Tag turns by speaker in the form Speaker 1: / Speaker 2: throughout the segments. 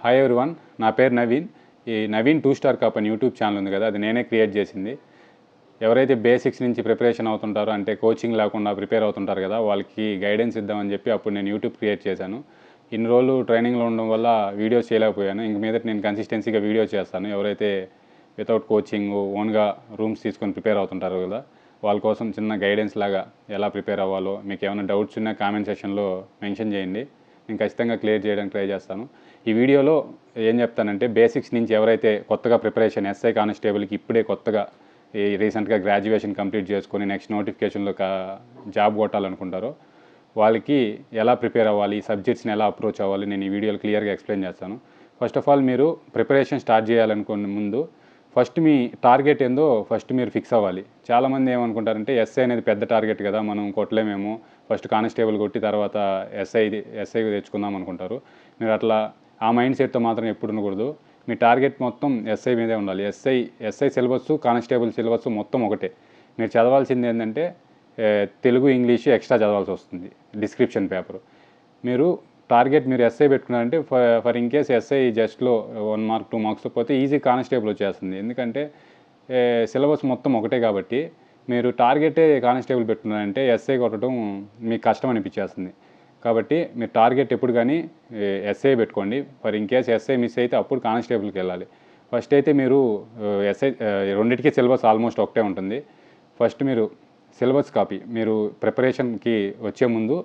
Speaker 1: Hi everyone, నా పేరు నవీన్. ఈ నవీన్ 2 స్టార్ కప్ అని యూట్యూబ్ ఛానల్ ఉంది కదా, అది నేనే క్రియేట్ చేసింది. ఎవరైతే బేసిక్స్ నుంచి ప్రిపరేషన్ అవుతుంటారో, అంటే కోచింగ్ లేకుండా ప్రిపేర్ అవుతుంటారు కదా, వాళ్ళకి గైడెన్స్ ఇద్దామని చెప్పి అప్పుడు నేను యూట్యూబ్ క్రియేట్ చేశాను. ఇన్ని రోజులు ట్రైనింగ్లో ఉండడం వల్ల వీడియోస్ చేయలేకపోయాను. ఇంక మీద నేను కన్సిస్టెన్సీగా వీడియోస్ చేస్తాను. ఎవరైతే వితౌట్ కోచింగ్ ఓన్గా రూమ్స్ తీసుకొని ప్రిపేర్ అవుతుంటారు కదా, వాళ్ళ కోసం చిన్న గైడెన్స్ లాగా ఎలా ప్రిపేర్ అవ్వాలో, మీకు ఏమైనా డౌట్స్ ఉన్నా కామెంట్ సెక్షన్లో మెన్షన్ చేయండి. నేను ఖచ్చితంగా క్లియర్ చేయడానికి ట్రై చేస్తాను. ఈ వీడియోలో ఏం చెప్తానంటే, బేసిక్స్ నుంచి ఎవరైతే కొత్తగా ప్రిపరేషన్ ఎస్ఐ కానిస్టేబుల్కి ఇప్పుడే కొత్తగా రీసెంట్గా గ్రాడ్యుయేషన్ కంప్లీట్ చేసుకొని నెక్స్ట్ నోటిఫికేషన్లో జాబ్ కొట్టాలనుకుంటారో వాళ్ళకి ఎలా ప్రిపేర్ అవ్వాలి, సబ్జెక్ట్స్ని ఎలా అప్రోచ్ అవ్వాలి, నేను ఈ వీడియోలో క్లియర్గా ఎక్స్ప్లెయిన్ చేస్తాను. ఫస్ట్ ఆఫ్ ఆల్, మీరు ప్రిపరేషన్ స్టార్ట్ చేయాలనుకునే ముందు ఫస్ట్ మీ టార్గెట్ ఏందో ఫస్ట్ మీరు ఫిక్స్ అవ్వాలి. చాలామంది ఏమనుకుంటారంటే, ఎస్ఐ అనేది పెద్ద టార్గెట్ కదా, మనం కొట్టలేమేమో, ఫస్ట్ కానిస్టేబుల్ కొట్టి తర్వాత ఎస్ఐ తెచ్చుకుందాం అనుకుంటారు. మీరు అట్లా ఆ మైండ్ సెట్తో మాత్రం ఎప్పుడు ఉండకూడదు. మీ టార్గెట్ మొత్తం ఎస్ఐ మీదే ఉండాలి. ఎస్ఐ సిలబస్, కానిస్టేబుల్ సిలబస్ మొత్తం ఒకటే. మీరు చదవాల్సింది ఏంటంటే తెలుగు, ఇంగ్లీషు ఎక్స్ట్రా చదవాల్సి వస్తుంది, డిస్క్రిప్షన్ పేపరు. మీరు టార్గెట్ మీరు ఎస్ఐ పెట్టుకున్నారంటే ఫర్ ఇన్ కేస్ ఎస్ఐ జస్ట్లో 1 మార్క్ 2 మార్క్స్ పోతే ఈజీ కానిస్టేబుల్ వచ్చేస్తుంది. ఎందుకంటే సిలబస్ మొత్తం ఒకటే కాబట్టి. మీరు టార్గెటే కానిస్టేబుల్ పెట్టుకున్నారంటే ఎస్ఐ కొట్టడం మీకు కష్టం అనిపించేస్తుంది. కాబట్టి మీరు టార్గెట్ ఎప్పుడు కానీ ఎస్ఐ పెట్టుకోండి. For in case SI miss అయితే అప్పుడు కానిస్టేబుల్కి వెళ్ళాలి. ఫస్ట్ అయితే మీరు ఎస్ఐ రెండింటికి సిలబస్ ఆల్మోస్ట్ ఒకటే ఉంటుంది. ఫస్ట్ మీరు సిలబస్ కాపీ మీరు ప్రిపరేషన్కి వచ్చే ముందు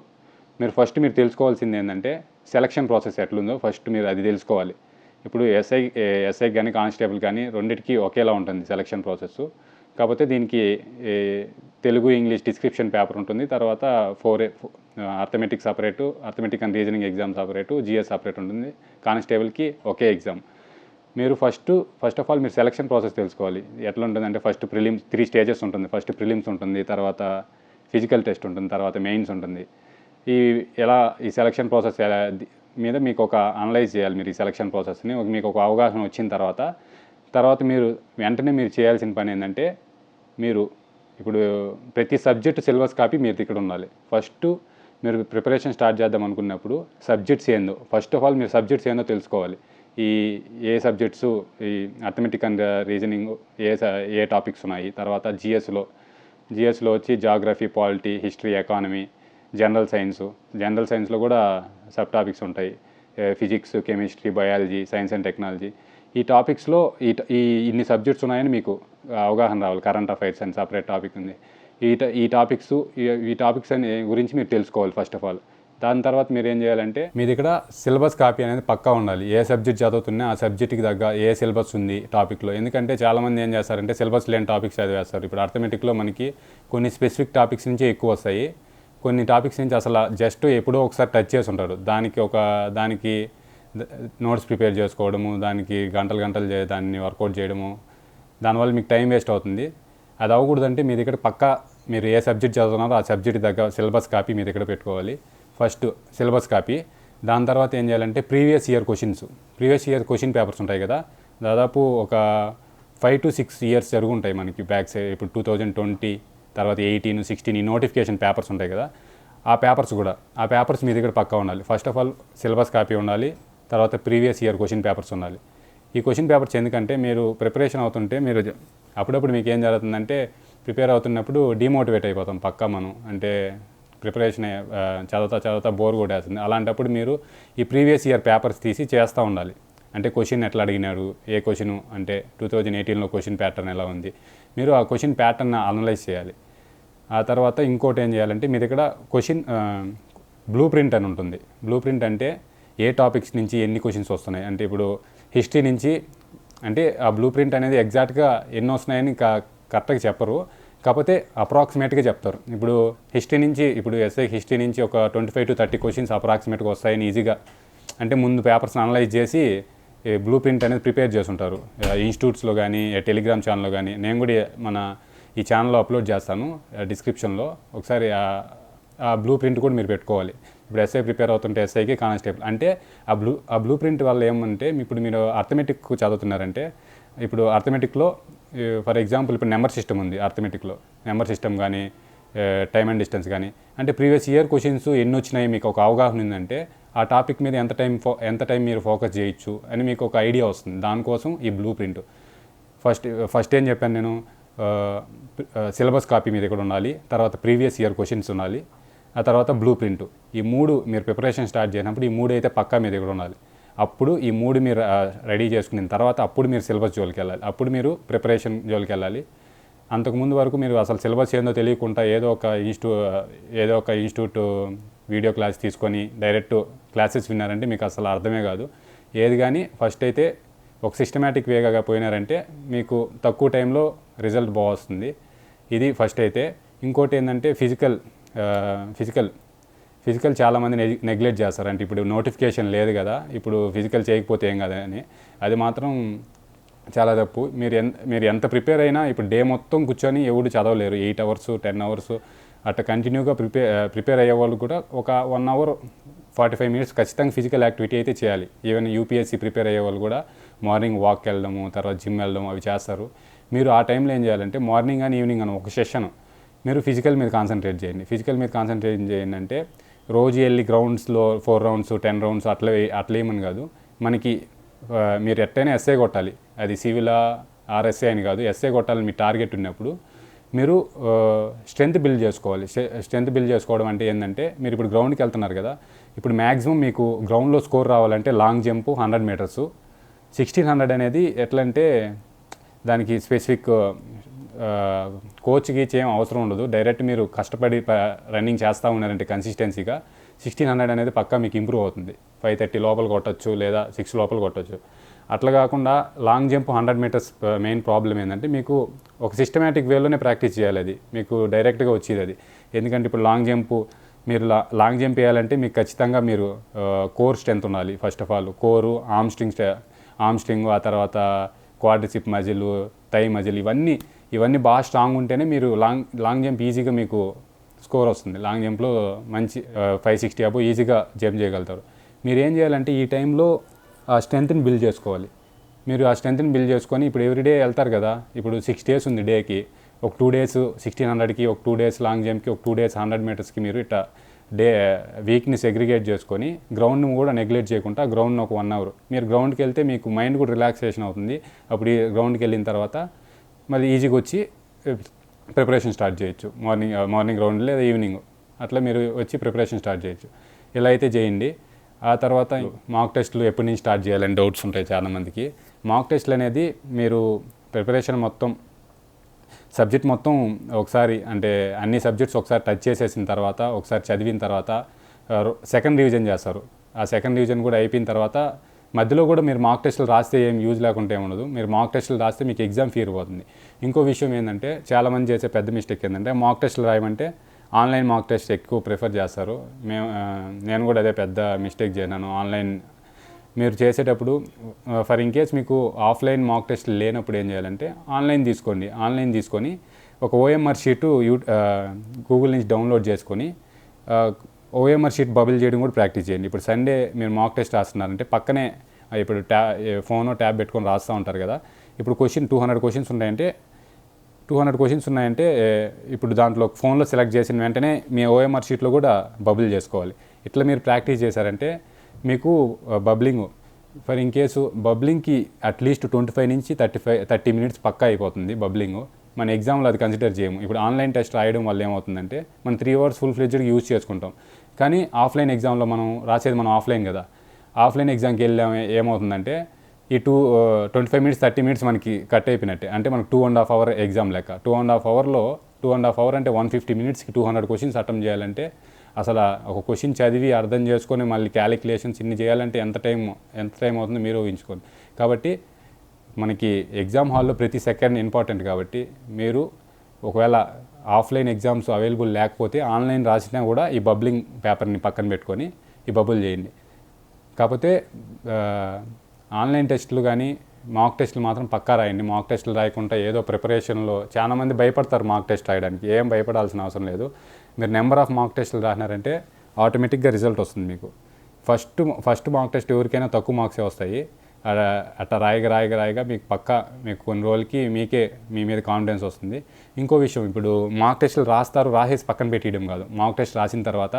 Speaker 1: మీరు తెలుసుకోవాల్సింది ఏంటంటే, సెలక్షన్ ప్రాసెస్ ఎట్లుందో ఫస్ట్ మీరు అది తెలుసుకోవాలి. ఇప్పుడు ఎస్ఐ కానీ కానిస్టేబుల్ కానీ రెండింటికి ఒకేలా ఉంటుంది సెలక్షన్ ప్రాసెస్. కాకపోతే దీనికి తెలుగు, ఇంగ్లీష్ డిస్క్రిప్షన్ పేపర్ ఉంటుంది. తర్వాత 4 arithmetic separate, arithmetic and reasoning exam separate, GS separate ఉంటుంది. కానిస్టేబుల్కి ఒకే ఎగ్జామ్. మీరు ఫస్ట్ ఆఫ్ ఆల్ మీరు సెలక్షన్ ప్రాసెస్ తెలుసుకోవాలి. ఎట్లా ఉంటుందంటే, ఫస్ట్ ప్రిలిమ్స్ 3 స్టేజెస్ ఉంటుంది. ఫస్ట్ ప్రిలిమ్స్ ఉంటుంది, తర్వాత ఫిజికల్ టెస్ట్ ఉంటుంది, తర్వాత మెయిన్స్ ఉంటుంది. ఈ సెలక్షన్ ప్రాసెస్ మీద మీకు ఒక అనలైజ్ చేయాలి. మీరు ఈ సెలక్షన్ ప్రాసెస్ని మీకు ఒక అవగాహన వచ్చిన తర్వాత మీరు వెంటనే మీరు చేయాల్సిన పని ఏంటంటే, మీరు ఇప్పుడు ప్రతి సబ్జెక్టు సిలబస్ కాపీ మీరు ఇక్కడ ఉండాలి. ఫస్ట్ మీరు ప్రిపరేషన్ స్టార్ట్ చేద్దాం అనుకున్నప్పుడు సబ్జెక్ట్స్ ఏందో ఫస్ట్ ఆఫ్ ఆల్ మీరు సబ్జెక్ట్స్ ఏందో తెలుసుకోవాలి. ఏ సబ్జెక్ట్స్, ఈ arithmetic and reasoning A topics ఉన్నాయి. తర్వాత జిఎస్లో వచ్చి geography, polity, history, economy, general సైన్స్లో కూడా సబ్ టాపిక్స్ ఉంటాయి. Physics, chemistry, biology, science and technology. ఈ టాపిక్స్లో ఇన్ని సబ్జెక్ట్స్ ఉన్నాయని మీకు అవగాహన రావాలి. కరెంట్ అఫైర్స్ అని సపరేట్ టాపిక్ ఉంది. ఈ టాపిక్స్ అని గురించి మీరు తెలుసుకోవాలి ఫస్ట్ ఆఫ్ ఆల్. దాని తర్వాత మీరు ఏం చేయాలంటే, మీ దగ్గర సిలబస్ కాపీ అనేది పక్కా ఉండాలి. ఏ సబ్జెక్ట్ చదువుతున్నా ఆ సబ్జెక్ట్కి తగ్గ ఏ సిలబస్ ఉంది టాపిక్లో. ఎందుకంటే చాలామంది ఏం చేస్తారంటే సిలబస్ లేని టాపిక్స్ చదివేస్తారు. ఇప్పుడు అర్థమెటిక్లో మనకి కొన్ని స్పెసిఫిక్ టాపిక్స్ నుంచి ఎక్కువ వస్తాయి. కొన్ని టాపిక్స్ నుంచి అసలు జస్ట్ ఎప్పుడో ఒకసారి టచ్ చేసి ఉంటాడు. దానికి నోట్స్ ప్రిపేర్ చేసుకోవడము, దానికి గంటలు దాన్ని వర్కౌట్ చేయడము, దానివల్ల మీకు టైం వేస్ట్ అవుతుంది. అది అవ్వకూడదంటే మీ దగ్గర మీరు ఏ సబ్జెక్ట్ చదువుతున్నారో ఆ సబ్జెక్ట్ దగ్గర సిలబస్ కాపీ మీ దగ్గర పెట్టుకోవాలి. First syllabus copy. దాని తర్వాత ఏం చేయాలంటే, ప్రీవియస్ ఇయర్ క్వశ్చన్ పేపర్స్ ఉంటాయి కదా, దాదాపు ఒక 5 to 6 ఇయర్స్ జరుగుంటాయి మనకి బ్యాక్ సైడ్. ఇప్పుడు 2020, తర్వాత 18, 16 ఈ నోటిఫికేషన్ పేపర్స్ ఉంటాయి కదా, ఆ పేపర్స్ మీ దగ్గర పక్కా ఉండాలి. First of all syllabus copy ఉండాలి. తర్వాత ప్రీవియస్ ఇయర్ క్వశ్చన్ పేపర్స్ ఉండాలి. ఈ క్వశ్చన్ పేపర్స్ ఎందుకంటే, మీరు ప్రిపరేషన్ అవుతుంటే మీరు అప్పుడప్పుడు మీకు ఏం జరుగుతుందంటే, ప్రిపేర్ అవుతున్నప్పుడు డిమోటివేట్ అయిపోతాం పక్కా మనం. అంటే ప్రిపరేషన్ చదువుతా బోర్ కొట్టేస్తుంది. అలాంటప్పుడు మీరు ఈ ప్రీవియస్ ఇయర్ పేపర్స్ తీసి చేస్తూ ఉండాలి. అంటే క్వశ్చన్ ఎట్లా అడిగినాడు, ఏ క్వశ్చను, అంటే 2018లో క్వశ్చన్ ప్యాటర్న్ ఎలా ఉంది, మీరు ఆ క్వశ్చన్ ప్యాటర్న్ అనలైజ్ చేయాలి. ఆ తర్వాత ఇంకోటి ఏం చేయాలంటే, మీ దగ్గర క్వశ్చన్ బ్లూ ప్రింట్ అని ఉంటుంది. బ్లూ ప్రింట్ అంటే ఏ టాపిక్స్ నుంచి ఎన్ని క్వశ్చన్స్ వస్తున్నాయి. అంటే ఇప్పుడు హిస్టరీ నుంచి, అంటే ఆ బ్లూ ప్రింట్ అనేది ఎగ్జాక్ట్గా ఎన్ని వస్తున్నాయని కరెక్ట్గా చెప్పరు, కాకపోతే అప్రాక్సిమేట్గా చెప్తారు. ఇప్పుడు ఎస్ఐ హిస్టరీ నుంచి ఒక 25 to 30 క్వశ్చన్స్ అప్రాక్సిమేట్గా వస్తాయని ఈజీగా, అంటే ముందు పేపర్స్ అనలైజ్ చేసి బ్లూ ప్రింట్ అనేది ప్రిపేర్ చేస్తుంటారు ఇన్స్టిట్యూట్స్లో కానీ, టెలిగ్రామ్ ఛానల్లో కానీ. నేను కూడా మన ఈ ఛానల్లో అప్లోడ్ చేస్తాను డిస్క్రిప్షన్లో. ఒకసారి ఆ బ్లూ ప్రింట్ కూడా మీరు పెట్టుకోవాలి. ఇప్పుడు ఎస్ఐ ప్రిపేర్ అవుతుంటే ఎస్ఐకి కానిస్టేబుల్ అంటే ఆ బ్లూ ప్రింట్ వల్ల ఏమంటే, ఇప్పుడు మీరు అర్థమెటిక్ చదువుతున్నారంటే, ఇప్పుడు అర్థమెటిక్లో ఫర్ ఎగ్జాంపుల్ ఇప్పుడు నెంబర్ సిస్టమ్ ఉంది. అర్థమెటిక్లో నెంబర్ సిస్టమ్ కానీ, టైమ్ అండ్ డిస్టెన్స్ కానీ, అంటే ప్రీవియస్ ఇయర్ క్వశ్చన్స్ ఎన్ని వచ్చినాయి మీకు ఒక అవగాహన ఉందంటే, ఆ టాపిక్ మీద ఎంత టైం మీరు ఫోకస్ చేయొచ్చు అని మీకు ఒక ఐడియా వస్తుంది. దానికోసం ఈ బ్లూ ప్రింట్. ఫస్ట్ ఏం చెప్పాను నేను, సిలబస్ కాపీ మీద ఇక్కడ ఉండాలి, తర్వాత ప్రీవియస్ ఇయర్ క్వశ్చన్స్ ఉండాలి, ఆ తర్వాత బ్లూ ప్రింట్. ఈ 3 మీరు ప్రిపరేషన్ స్టార్ట్ చేసినప్పుడు ఈ 3 అయితే పక్కా మీద ఇక్కడ ఉండాలి. అప్పుడు ఈ 3 మీరు రెడీ చేసుకున్న తర్వాత అప్పుడు మీరు సిలబస్ జోలికి వెళ్ళాలి, అప్పుడు మీరు ప్రిపరేషన్ జోలికి వెళ్ళాలి. అంతకుముందు వరకు మీరు అసలు సిలబస్ ఏందో తెలియకుండా ఏదో ఒక ఇన్స్టిట్యూట్ వీడియో క్లాస్ తీసుకొని డైరెక్ట్ క్లాసెస్ విన్నారంటే మీకు అసలు అర్థమే కాదు. ఏది కానీ ఫస్ట్ అయితే ఒక సిస్టమేటిక్ వేగా పోయినారంటే మీకు తక్కువ టైంలో రిజల్ట్ బాగుంది. ఇది ఫస్ట్ అయితే. ఇంకోటి ఏంటంటే ఫిజికల్ చాలామంది నెగ్లెక్ట్ చేస్తారు. అంటే ఇప్పుడు నోటిఫికేషన్ లేదు కదా, ఇప్పుడు ఫిజికల్ చేయకపోతే ఏం కదా అని, అది మాత్రం చాలా తప్పు. మీరు ఎంత ప్రిపేర్ అయినా ఇప్పుడు డే మొత్తం కూర్చొని ఎవడు చదవలేరు. 8 hours 10 hours అట్లా కంటిన్యూగా ప్రిపేర్ అయ్యే వాళ్ళు కూడా ఒక 1 hour 45 minutes ఖచ్చితంగా ఫిజికల్ యాక్టివిటీ అయితే చేయాలి. ఈవెన్ యూపీఎస్సీ ప్రిపేర్ అయ్యే వాళ్ళు కూడా మార్నింగ్ వాక్ వెళ్ళడము, తర్వాత జిమ్ వెళ్ళడం అవి చేస్తారు. మీరు ఆ టైంలో ఏం చేయాలంటే మార్నింగ్ అని ఈవినింగ్ అని ఒక సెషన్ మీరు ఫిజికల్ మీద కాన్సన్ట్రేట్ చేయండి. ఫిజికల్ మీద కాన్సన్ట్రేట్ చేయండి అంటే రోజు వెళ్ళి గ్రౌండ్స్లో 4 rounds 10 rounds అట్లా ఏమని కాదు. మనకి మీరు ఎట్టయినా ఎస్ఏ కొట్టాలి, అది సివిలా ఆర్ఎస్ఏ అని కాదు, ఎస్ఏ కొట్టాలని మీ టార్గెట్ ఉన్నప్పుడు మీరు స్ట్రెంత్ బిల్డ్ చేసుకోవాలి. స్ట్రెంత్ బిల్డ్ చేసుకోవడం అంటే ఏంటంటే మీరు ఇప్పుడు గ్రౌండ్కి వెళ్తున్నారు కదా, ఇప్పుడు మ్యాక్సిమం మీకు గ్రౌండ్లో స్కోర్ రావాలంటే లాంగ్ జంప్ 100 meters 1600 అనేది ఎట్లా అంటే దానికి స్పెసిఫిక్ కోచ్కి ఏం అవసరం ఉండదు. డైరెక్ట్ మీరు కష్టపడి రన్నింగ్ చేస్తూ ఉన్నారంటే కన్సిస్టెన్సీగా 1600 అనేది పక్కా మీకు ఇంప్రూవ్ అవుతుంది. 530 లోపల కొట్టచ్చు లేదా 6 లోపల కొట్టచ్చు. అట్లా కాకుండా long jump 100 meters main problem ఏంటంటే మీకు ఒక సిస్టమేటిక్ వేలోనే ప్రాక్టీస్ చేయాలి. అది మీకు డైరెక్ట్గా వచ్చేది అది. ఎందుకంటే ఇప్పుడు మీరు లాంగ్ జంప్ వేయాలంటే మీకు ఖచ్చితంగా మీరు కోర్ స్ట్రెంత్ ఉండాలి. ఫస్ట్ ఆఫ్ ఆల్ కోరు, ఆర్మ్ స్ట్రింగ్, ఆ తర్వాత క్వాడ్రిసిప్ మజిల్, థై మజిల్, ఇవన్నీ బాగా స్ట్రాంగ్ ఉంటేనే మీరు లాంగ్ జంప్ ఈజీగా మీకు స్కోర్ వస్తుంది. లాంగ్ జంప్లో మంచి 560 అబో ఈజీగా జంప్ చేయగలుగుతారు. మీరు ఏం చేయాలంటే ఈ టైంలో ఆ స్ట్రెంత్ని బిల్డ్ చేసుకోవాలి. మీరు ఆ స్ట్రెంత్ని బిల్డ్ చేసుకొని ఇప్పుడు ఎవ్రీడే వెళ్తారు కదా, ఇప్పుడు 6 days ఉంది డేకి, ఒక 2 days 1600కి, ఒక 2 days లాంగ్ జంప్కి, ఒక 2 days 100 metersకి మీరు ఇట్లా వీక్ని సెగ్రిగేట్ చేసుకొని గ్రౌండ్ని కూడా నెగ్లెక్ట్ చేయకుండా గ్రౌండ్ని ఒక 1 hour మీరు గ్రౌండ్కి వెళ్తే మీకు మైండ్ కూడా రిలాక్సేషన్ అవుతుంది. అప్పుడు ఈ గ్రౌండ్కి వెళ్ళిన తర్వాత మళ్ళీ ఈజీగా వచ్చి ప్రిపరేషన్ స్టార్ట్ చేయొచ్చు. మార్నింగ్ గ్రౌండ్ లేదా ఈవినింగ్ అట్లా మీరు వచ్చి ప్రిపరేషన్ స్టార్ట్ చేయొచ్చు. ఇలా అయితే చేయండి. ఆ తర్వాత మాక్ టెస్ట్లు ఎప్పటి నుంచి స్టార్ట్ చేయాలని డౌట్స్ ఉంటాయి చాలామందికి. మాక్ టెస్ట్లు అనేది మీరు ప్రిపరేషన్ సబ్జెక్ట్ మొత్తం ఒకసారి, అంటే అన్ని సబ్జెక్ట్స్ ఒకసారి టచ్ చేసేసిన తర్వాత, ఒకసారి చదివిన తర్వాత సెకండ్ రివిజన్ చేస్తారు. ఆ సెకండ్ రివిజన్ కూడా అయిపోయిన తర్వాత మధ్యలో కూడా మీరు మాక్ టెస్టులు రాస్తే ఏం యూజ్ లేకుండా ఏముండదు. మీరు మాక్ టెస్టులు రాస్తే మీకు ఎగ్జామ్ ఫీర్ పోతుంది. ఇంకో విషయం ఏంటంటే చాలామంది చేసే పెద్ద మిస్టేక్ ఏంటంటే మాక్ టెస్టులు రాయమంటే ఆన్లైన్ మాక్ టెస్ట్ ఎక్కువ ప్రిఫర్ చేస్తారు. నేను కూడా అదే పెద్ద మిస్టేక్ చేశాను. ఆన్లైన్ మీరు చేసేటప్పుడు ఫర్ ఇన్ కేస్ మీకు ఆఫ్లైన్ మాక్ టెస్ట్లు లేనప్పుడు ఏం చేయాలంటే ఆన్లైన్ తీసుకొని ఒక ఓఎంఆర్ షీటు గూగుల్ నుంచి డౌన్లోడ్ చేసుకొని ఓఎంఆర్ షీట్ బబుల్ చేయడం కూడా ప్రాక్టీస్ చేయండి. ఇప్పుడు సండే మీరు మాక్ టెస్ట్ రాస్తున్నారంటే పక్కనే ఇప్పుడు ఫోనో ట్యాబ్ పెట్టుకొని రాస్తూ ఉంటారు కదా. ఇప్పుడు 200 questions ఉన్నాయంటే ఇప్పుడు దాంట్లో ఫోన్లో సెలెక్ట్ చేసిన వెంటనే మీ ఓఎంఆర్ షీట్లో కూడా బబుల్ చేసుకోవాలి. ఇట్లా మీరు ప్రాక్టీస్ చేశారంటే మీకు బబ్లింగ్, ఫర్ ఇన్ కేసు బబ్లింగ్కి అట్లీస్ట్ 25 నుంచి 30 minutes పక్కా అయిపోతుంది బబ్లింగ్. మన ఎగ్జామ్లో అది కన్సిడర్ చేయము. ఇప్పుడు ఆన్లైన్ టెస్ట్ రాయడం వల్ల ఏమవుతుందంటే మనం 3 hours ఫుల్ ఫ్లెడ్జ్డ్గా యూజ్ చేసుకుంటాం. కానీ ఆఫ్లైన్ ఎగ్జామ్లో మనం ఆఫ్లైన్ కదా, ఆఫ్లైన్ ఎగ్జామ్కి వెళ్ళాము ఏమవుతుందంటే ఈ 25 minutes 30 minutes మనకి కట్ అయిపోయినట్టే. అంటే మనకు 2.5 hour ఎగ్జామ్ లెక్క. 2.5 hour అంటే 150 minutesకి 200 questions అటెంప్ట్ చేయాలంటే అసలు ఒక క్వశ్చన్ చదివి అర్థం చేసుకొని మళ్ళీ క్యాలిక్యులేషన్స్ ఇన్ని చేయాలంటే ఎంత టైం అవుతుందో మీరు ఊహించుకోండి. కాబట్టి మనకి ఎగ్జామ్ హాల్లో ప్రతి సెకండ్ ఇంపార్టెంట్. కాబట్టి మీరు ఒకవేళ ఆఫ్లైన్ ఎగ్జామ్స్ అవైలబుల్ లేకపోతే ఆన్లైన్ రాసినా కూడా ఈ బబ్లింగ్ పేపర్ని పక్కన పెట్టుకొని ఈ బబుల్ చేయండి. కాకపోతే ఆన్లైన్ టెస్టులు కానీ మాక్ టెస్టులు మాత్రం పక్కా రాయండి. మాక్ టెస్టులు రాయకుండా ఏదో ప్రిపరేషన్లో చాలామంది భయపడతారు మాక్ టెస్ట్ రాయడానికి. ఏం భయపడాల్సిన అవసరం లేదు. మీరు నెంబర్ ఆఫ్ మాక్ టెస్టులు రాసినారంటే ఆటోమేటిక్గా రిజల్ట్ వస్తుంది మీకు. ఫస్ట్ మాక్ టెస్ట్ ఎవరికైనా తక్కువ మార్క్సే వస్తాయి. అట్లా రాయగా మీకు కొన్ని రోజులకి మీ మీద కాన్ఫిడెన్స్ వస్తుంది. ఇంకో విషయం, ఇప్పుడు మాక్ టెస్టులు రాసేసి పక్కన పెట్టేయడం కాదు. మాక్ టెస్ట్ రాసిన తర్వాత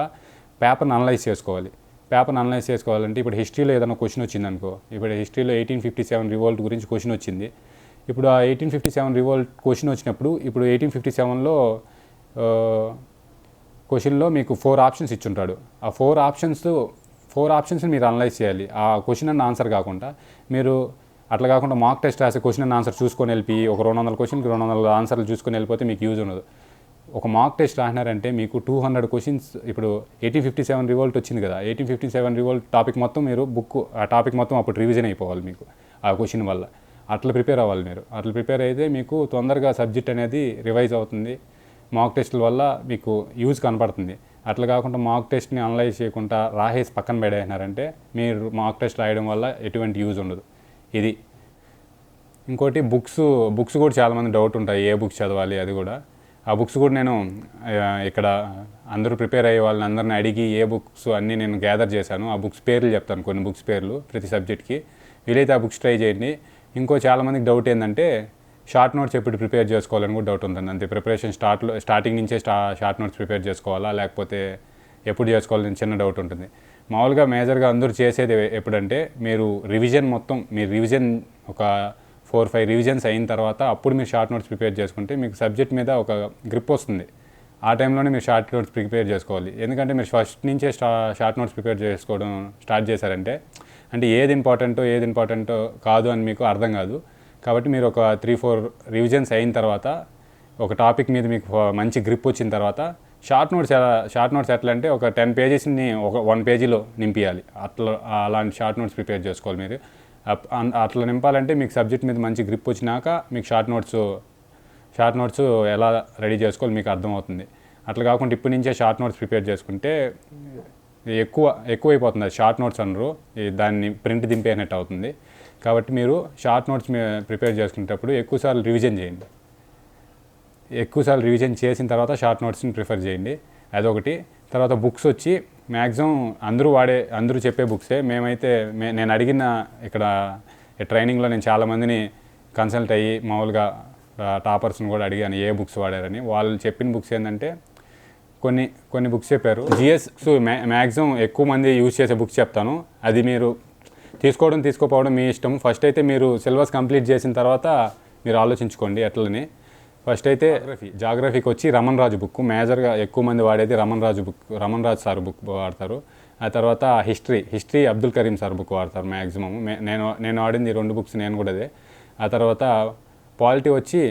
Speaker 1: పేపర్ని అనలైజ్ చేసుకోవాలి. పేపర్ని అనలైజ్ చేసుకోవాలంటే ఇప్పుడు హిస్టరీలో ఏదైనా క్వశ్చన్ వచ్చిందనుకో, ఇప్పుడు హిస్టరీలో 1857 రివోల్ట్ గురించి క్వశ్చన్ వచ్చింది. ఇప్పుడు ఆ 1857 రివోల్ట్ క్వశ్చన్ వచ్చినప్పుడు ఇప్పుడు 1857లో క్వశ్చన్లో మీకు 4 ఆప్షన్స్ ఇచ్చుంటాడు. ఆ 4 ఆప్షన్స్ని మీరు అనలైజ్ చేయాలి. ఆ క్వశ్చన్ అండ్ ఆన్సర్ కాకుండా మీరు అట్లా కాకుండా మాక్ టెస్ట్ రాసే క్వశ్చన్ అండ్ ఆన్సర్ చూసుకొని వెళ్ళి ఒక 200 క్వశ్చన్కి 200 ఆన్సర్లు చూసుకొని వెళ్ళిపోతే మీకు యూజ్ ఉండదు. ఒక మాక్ టెస్ట్ రాసినారంటే మీకు 200 క్వశ్చన్స్, ఇప్పుడు 1857 రివోల్ట్ వచ్చింది కదా, 1857 రివోల్ట్ టాపిక్ మొత్తం మీరు ఆ టాపిక్ మొత్తం అప్పుడు రివిజన్ అయిపోవాలి మీకు ఆ క్వశ్చన్ వల్ల. అట్లా ప్రిపేర్ అవ్వాలి మీరు. అట్లా ప్రిపేర్ అయితే మీకు తొందరగా సబ్జెక్ట్ అనేది రివైజ్ అవుతుంది. మాక్ టెస్ట్ల వల్ల మీకు యూజ్ కనపడుతుంది. అట్లా కాకుండా మాక్ టెస్ట్ని అనలైజ్ చేయకుండా రాసేసి పక్కన పెడేసినారంటే మీరు మాక్ టెస్ట్ రాయడం వల్ల ఎటువంటి యూజ్ ఉండదు. ఇది ఇంకోటి బుక్స్ కూడా చాలామంది డౌట్ ఉంటాయి, ఏ బుక్స్ చదవాలి అది కూడా. ఆ బుక్స్ కూడా నేను ఇక్కడ అందరూ ప్రిపేర్ అయ్యే వాళ్ళని అందరిని అడిగి ఏ బుక్స్ అన్నీ నేను గ్యాదర్ చేశాను. ఆ బుక్స్ పేర్లు చెప్తాను, కొన్ని బుక్స్ పేర్లు ప్రతి సబ్జెక్ట్కి. వీలైతే ఆ బుక్స్ ట్రై చేయండి. ఇంకో చాలామందికి డౌట్ ఏంటంటే షార్ట్ నోట్స్ ఎప్పుడు ప్రిపేర్ చేసుకోవాలని కూడా డౌట్ ఉంటుంది. అంతే, ప్రిపరేషన్ స్టార్టింగ్ నుంచే షార్ట్ నోట్స్ ప్రిపేర్ చేసుకోవాలా లేకపోతే ఎప్పుడు చేసుకోవాలని చిన్న డౌట్ ఉంటుంది. మామూలుగా మేజర్గా అందరూ చేసేది ఎప్పుడంటే మీరు రివిజన్ ఒక 4-5 రివిజన్స్ అయిన తర్వాత అప్పుడు మీరు షార్ట్ నోట్స్ ప్రిపేర్ చేసుకుంటే మీకు సబ్జెక్ట్ మీద ఒక గ్రిప్ వస్తుంది. ఆ టైంలోనే మీరు షార్ట్ నోట్స్ ప్రిపేర్ చేసుకోవాలి. ఎందుకంటే మీరు ఫస్ట్ నుంచే షార్ట్ నోట్స్ ప్రిపేర్ చేసుకోవడం స్టార్ట్ చేశారంటే అంటే ఏది ఇంపార్టెంటో కాదు అని మీకు అర్థం కాదు. కాబట్టి మీరు ఒక 3-4 రివిజన్స్ అయిన తర్వాత ఒక టాపిక్ మీద మీకు మంచి గ్రిప్ వచ్చిన తర్వాత షార్ట్ నోట్స్ ఎట్లా అంటే ఒక 10 పేజెస్ని ఒక 1 పేజీలో నింపియాలి. అలాంటి షార్ట్ నోట్స్ ప్రిపేర్ చేసుకోవాలి మీరు. అట్లా నింపాలంటే మీకు సబ్జెక్ట్ మీద మంచి గ్రిప్ వచ్చినాక మీకు షార్ట్ నోట్స్ ఎలా రెడీ చేసుకోవాలి మీకు అర్థమవుతుంది. అట్లా కాకుండా ఇప్పటి నుంచే షార్ట్ నోట్స్ ప్రిపేర్ చేసుకుంటే ఎక్కువైపోతుంది. అది షార్ట్ నోట్స్ అనరు, దాన్ని ప్రింట్ దింపేనట్టు అవుతుంది. కాబట్టి మీరు షార్ట్ నోట్స్ ప్రిపేర్ చేసుకునేటప్పుడు ఎక్కువసార్లు రివిజన్ చేసిన తర్వాత షార్ట్ నోట్స్ని ప్రిఫర్ చేయండి. అదొకటి. తర్వాత బుక్స్ వచ్చి మ్యాక్సిమం అందరూ చెప్పే బుక్సే. నేను అడిగిన ఇక్కడ ట్రైనింగ్లో నేను చాలామందిని కన్సల్ట్ అయ్యి మామూలుగా టాపర్స్ని కూడా అడిగాను ఏ బుక్స్ వాడారని. వాళ్ళు చెప్పిన బుక్స్ ఏంటంటే కొన్ని బుక్స్ చెప్పారు. జిఎస్ మ్యాక్సిమం ఎక్కువ మంది యూజ్ చేసే బుక్స్ చెప్తాను. అది మీరు తీసుకోపోవడం మీ ఇష్టం. ఫస్ట్ అయితే మీరు సిలబస్ కంప్లీట్ చేసిన తర్వాత మీరు ఆలోచించుకోండి ఎట్లని. ఫస్ట్ అయితే జాగ్రఫీకి వచ్చి రమణ్ రాజు బుక్ మేజర్గా ఎక్కువ మంది వాడేది రమణ్ రాజు సార్ బుక్ వాడతారు. ఆ తర్వాత history Abdul Karim sir book వాడతారు మ్యాక్సిమం. నేను వాడింది 2 బుక్స్, నేను కూడా అదే. ఆ తర్వాత పాలిటీ వచ్చి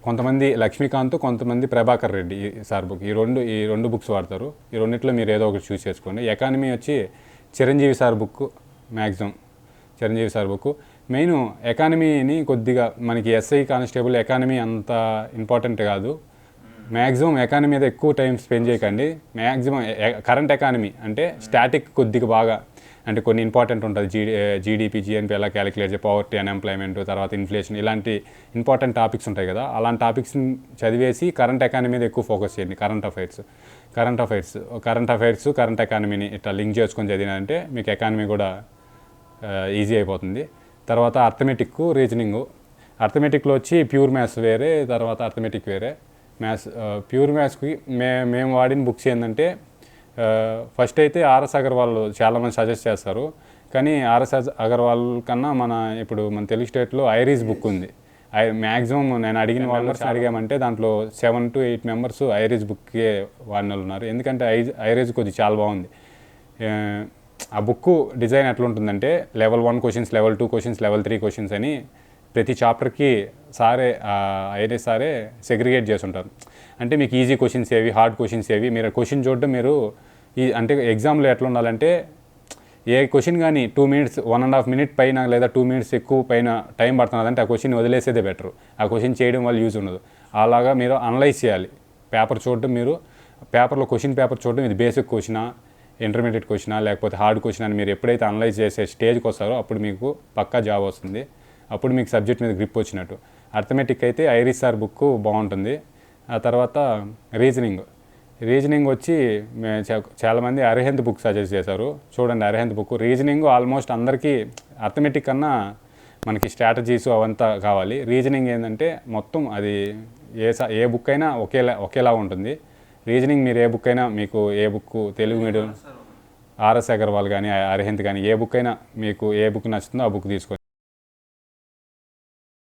Speaker 1: కొంతమంది లక్ష్మీకాంత్, కొంతమంది ప్రభాకర్ రెడ్డి సార్ బుక్. ఈ రెండు బుక్స్ వాడతారు. ఈ రెండిట్లో మీరు ఏదో ఒకటి చూస్ చేసుకోండి. ఎకానమీ వచ్చి Chiranjeevi sir book, maximum Chiranjeevi sir book. Main ఎకానమీని కొద్దిగా మనకి ఎస్ఐ కానిస్టేబుల్ ఎకానమీ అంత ఇంపార్టెంట్ కాదు. మ్యాక్సిమం ఎకానమీ మీద ఎక్కువ టైం స్పెండ్ చేయకండి. మ్యాక్సిమం కరెంట్ ఎకానమీ అంటే స్టాటిక్ కొద్దిగా బాగా అంటే కొన్ని ఇంపార్టెంట్ ఉంటుంది. జీడిపి, జిఎన్పి ఎలా క్యాలిక్యులేట్ చేయాలి, పావర్టీ, అన్ఎంప్లాయ్మెంట్, తర్వాత ఇన్ఫ్లేషన్, ఇలాంటి ఇంపార్టెంట్ టాపిక్స్ ఉంటాయి కదా. అలాంటి టాపిక్స్ని చదివేసి కరెంట్ ఎకానమీ మీద ఎక్కువ ఫోకస్ చేయండి. కరెంట్ అఫైర్స్ కరెంట్ ఎకానమీని ఇట్లా లింక్ చేసుకొని చదివినంటే మీకు ఎకానమీ కూడా ఈజీ అయిపోతుంది. తర్వాత అర్థమెటిక్, రీజనింగ్. అర్థమెటిక్లో వచ్చి ప్యూర్ మ్యాథ్స్ వేరే, తర్వాత అర్థమెటిక్ వేరే. ప్యూర్ మ్యాథ్స్కి మేము వాడిన బుక్స్ ఏంటంటే ఫస్ట్ అయితే ఆర్ఎస్ అగర్వాల్ చాలామంది సజెస్ట్ చేస్తారు. కానీ ఆర్ఎస్ అగర్వాల్ కన్నా మన తెలుగు స్టేట్లో ఐరీస్ బుక్ ఉంది. మ్యాక్సిమం నేను అడిగిన వాళ్ళు అడిగామంటే దాంట్లో 7 to 8 మెంబర్స్ ఐరీస్ బుక్కే వాడిన వాళ్ళు ఉన్నారు. ఎందుకంటే ఐరీస్ కొద్దిగా చాలా బాగుంది. ఆ బుక్ డిజైన్ ఎట్లా ఉంటుందంటే level 1 questions, level 2 questions, level 3 questions అని ప్రతి చాప్టర్కి ఐరీస్ సారే సెగ్రిగేట్ చేసి ఉంటారు. అంటే మీకు ఈజీ క్వశ్చన్స్ ఏవి, హార్డ్ క్వశ్చన్స్ ఏవి, మీరు క్వశ్చన్ చూడడం మీరు అంటే ఎగ్జామ్లో ఎట్లా ఉండాలంటే ఏ క్వశ్చన్ కానీ 2 minutes 1.5 minute పైన లేదా 2 minutes ఎక్కువ పైన టైం పడుతున్నదంటే ఆ క్వశ్చన్ వదిలేసేదే బెటర్. ఆ క్వశ్చన్ చేయడం వల్ల యూజ్ ఉండదు. అలాగా మీరు అనలైజ్ చేయాలి. పేపర్ చూడడం, మీరు పేపర్లో క్వశ్చన్ పేపర్ చూడడం, ఇది బేసిక్ క్వశ్చనా, ఇంటర్మీడియట్ క్వశ్చనా, లేకపోతే హార్డ్ క్వశ్చన్ అని మీరు ఎప్పుడైతే అనలైజ్ చేసే స్టేజ్కి వస్తారో అప్పుడు మీకు పక్కా జాబ్ వస్తుంది. అప్పుడు మీకు సబ్జెక్ట్ మీద గ్రిప్ వచ్చినట్టు. అర్థమెటిక్ అయితే ఐరీస్ సార్ బుక్ బాగుంటుంది. ఆ తర్వాత రీజనింగ్ వచ్చి చాలామంది అరిహంత్ బుక్ సజెస్ట్ చేశారు. చూడండి అరిహంత్ బుక్. రీజనింగ్ ఆల్మోస్ట్ అందరికీ అర్థమెటిక్ కన్నా మనకి స్ట్రాటజీస్ అవంతా కావాలి. రీజనింగ్ ఏంటంటే మొత్తం అది ఏ బుక్ అయినా ఒకేలా ఉంటుంది. రీజనింగ్ మీరు ఏ బుక్ అయినా, మీకు ఏ book Telugu medium RS Agarwal కానీ అరిహంత్ కానీ ఏ బుక్ అయినా మీకు ఏ బుక్ నచ్చుతుందో ఆ బుక్ తీసుకోండి.